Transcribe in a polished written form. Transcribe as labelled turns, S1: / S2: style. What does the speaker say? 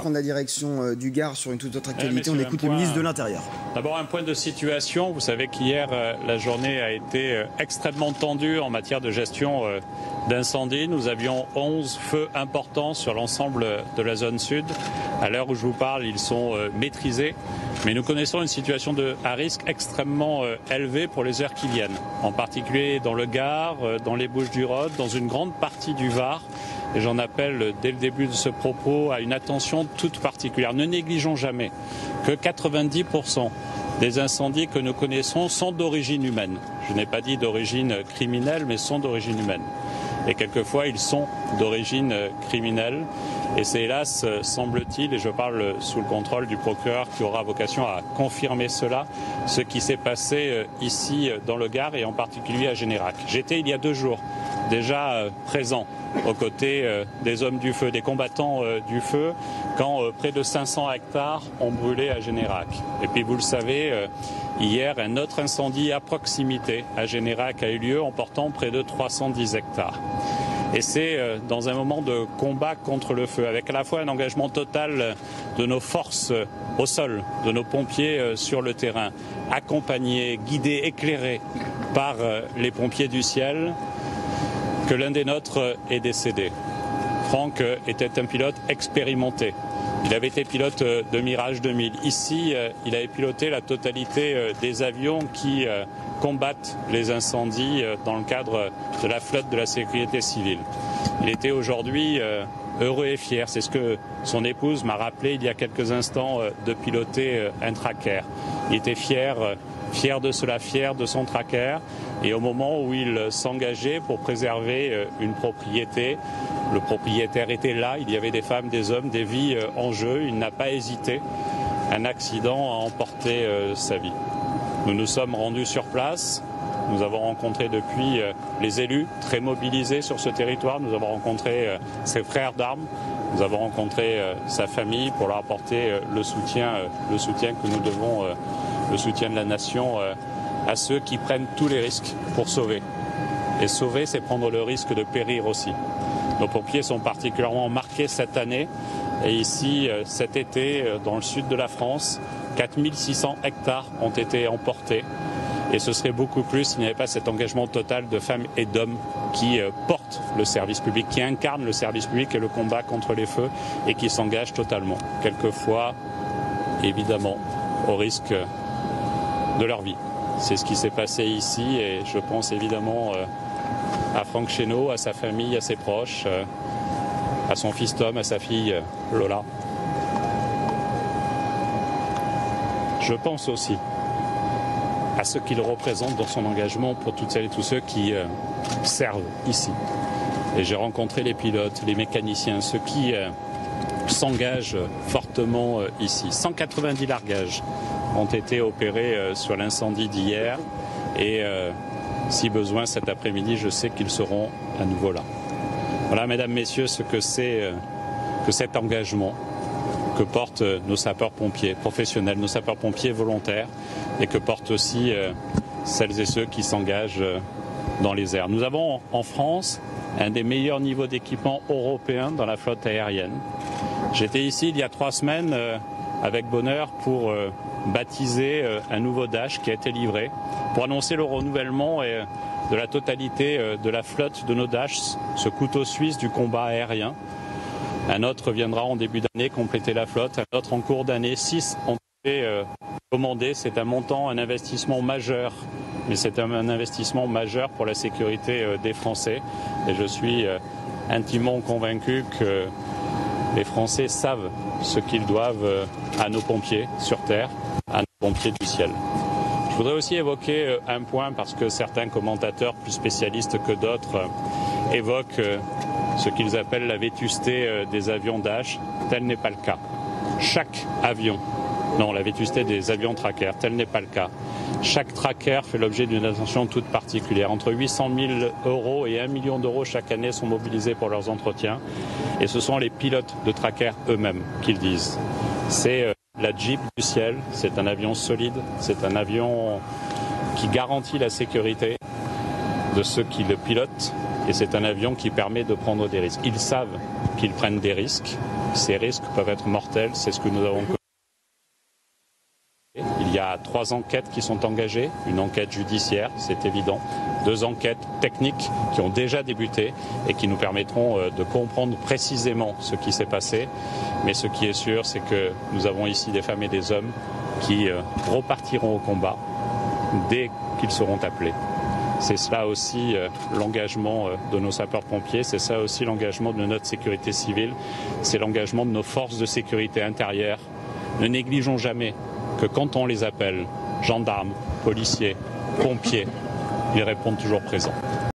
S1: prendre la direction du Gard sur une toute autre actualité. On écoute le ministre de l'Intérieur.
S2: D'abord un point de situation. Vous savez qu'hier, la journée a été extrêmement tendue en matière de gestion d'incendie. Nous avions 11 feux importants sur l'ensemble de la zone sud. À l'heure où je vous parle, ils sont maîtrisés. Mais nous connaissons une situation à risque extrêmement élevée pour les heures qui viennent. En particulier dans le Gard, dans les Bouches-du-Rhône, dans une grande partie du Var. Et j'en appelle dès le début de ce propos à une attention toute particulière. Ne négligeons jamais que 90% des incendies que nous connaissons sont d'origine humaine. Je n'ai pas dit d'origine criminelle, mais sont d'origine humaine. Et quelquefois, ils sont d'origine criminelle. Et c'est hélas, semble-t-il, et je parle sous le contrôle du procureur qui aura vocation à confirmer cela, ce qui s'est passé ici dans le Gard et en particulier à Générac. J'étais il y a 2 jours déjà présent aux côtés des hommes du feu, des combattants du feu, quand près de 500 hectares ont brûlé à Générac. Et puis vous le savez, hier, un autre incendie à proximité à Générac a eu lieu, emportant près de 310 hectares. Et c'est dans un moment de combat contre le feu, avec à la fois un engagement total de nos forces au sol, de nos pompiers sur le terrain, accompagnés, guidés, éclairés par les pompiers du ciel, que l'un des nôtres est décédé. Franck était un pilote expérimenté. Il avait été pilote de Mirage 2000. Ici, il avait piloté la totalité des avions qui combattent les incendies dans le cadre de la flotte de la sécurité civile. Il était aujourd'hui heureux et fier. C'est ce que son épouse m'a rappelé il y a quelques instants de piloter un tracker. Il était fier de cela, fier de son tracker. Et au moment où il s'engageait pour préserver une propriété, le propriétaire était là, il y avait des femmes, des hommes, des vies en jeu. Il n'a pas hésité. Un accident a emporté sa vie. Nous nous sommes rendus sur place. Nous avons rencontré depuis les élus très mobilisés sur ce territoire. Nous avons rencontré ses frères d'armes. Nous avons rencontré sa famille pour leur apporter le soutien que nous devons, le soutien de la nation à ceux qui prennent tous les risques pour sauver. Et sauver, c'est prendre le risque de périr aussi. Nos pompiers sont particulièrement marqués cette année. Et ici, cet été, dans le sud de la France, 4600 hectares ont été emportés. Et ce serait beaucoup plus s'il n'y avait pas cet engagement total de femmes et d'hommes qui portent le service public, qui incarnent le service public et le combat contre les feux et qui s'engagent totalement. Quelquefois, évidemment, au risque de leur vie. C'est ce qui s'est passé ici et je pense évidemment à Franck Chénaud, à sa famille, à ses proches, à son fils Tom, à sa fille Lola. Je pense aussi à ce qu'il représente dans son engagement pour toutes celles et tous ceux qui servent ici. Et j'ai rencontré les pilotes, les mécaniciens, ceux qui s'engagent fortement ici. 190 largages ont été opérés sur l'incendie d'hier et si besoin cet après-midi, je sais qu'ils seront à nouveau là. Voilà, mesdames, messieurs, ce que c'est que cet engagement que portent nos sapeurs-pompiers professionnels, nos sapeurs-pompiers volontaires et que portent aussi celles et ceux qui s'engagent dans les airs. Nous avons en France un des meilleurs niveaux d'équipement européen dans la flotte aérienne. J'étais ici il y a 3 semaines avec bonheur pour baptiser un nouveau Dash qui a été livré, pour annoncer le renouvellement de la totalité de la flotte de nos Dash, ce couteau suisse du combat aérien. Un autre viendra en début d'année compléter la flotte, un autre en cours d'année. 6 ont été commandés. C'est un montant, un investissement majeur, mais c'est un investissement majeur pour la sécurité des Français. Et je suis intimement convaincu que les Français savent ce qu'ils doivent à nos pompiers sur terre, à nos pompiers du ciel. Je voudrais aussi évoquer un point parce que certains commentateurs plus spécialistes que d'autres évoquent ce qu'ils appellent la vétusté des avions Dash. Tel n'est pas le cas. Chaque avion, non, la vétusté des avions tracker, tel n'est pas le cas. Chaque tracker fait l'objet d'une attention toute particulière. Entre 800 000 € et 1 million d'euros chaque année sont mobilisés pour leurs entretiens. Et ce sont les pilotes de tracker eux-mêmes qui le disent. C'est la Jeep du ciel, c'est un avion solide, c'est un avion qui garantit la sécurité de ceux qui le pilotent et c'est un avion qui permet de prendre des risques. Ils savent qu'ils prennent des risques, Ces risques peuvent être mortels, c'est ce que nous avons. Il y a 3 enquêtes qui sont engagées, une enquête judiciaire, c'est évident, 2 enquêtes techniques qui ont déjà débuté et qui nous permettront de comprendre précisément ce qui s'est passé. Mais ce qui est sûr, c'est que nous avons ici des femmes et des hommes qui repartiront au combat dès qu'ils seront appelés. C'est cela aussi l'engagement de nos sapeurs-pompiers, c'est ça aussi l'engagement de notre sécurité civile, c'est l'engagement de nos forces de sécurité intérieure. Ne négligeons jamais que quand on les appelle, gendarmes, policiers, pompiers, ils répondent toujours présents.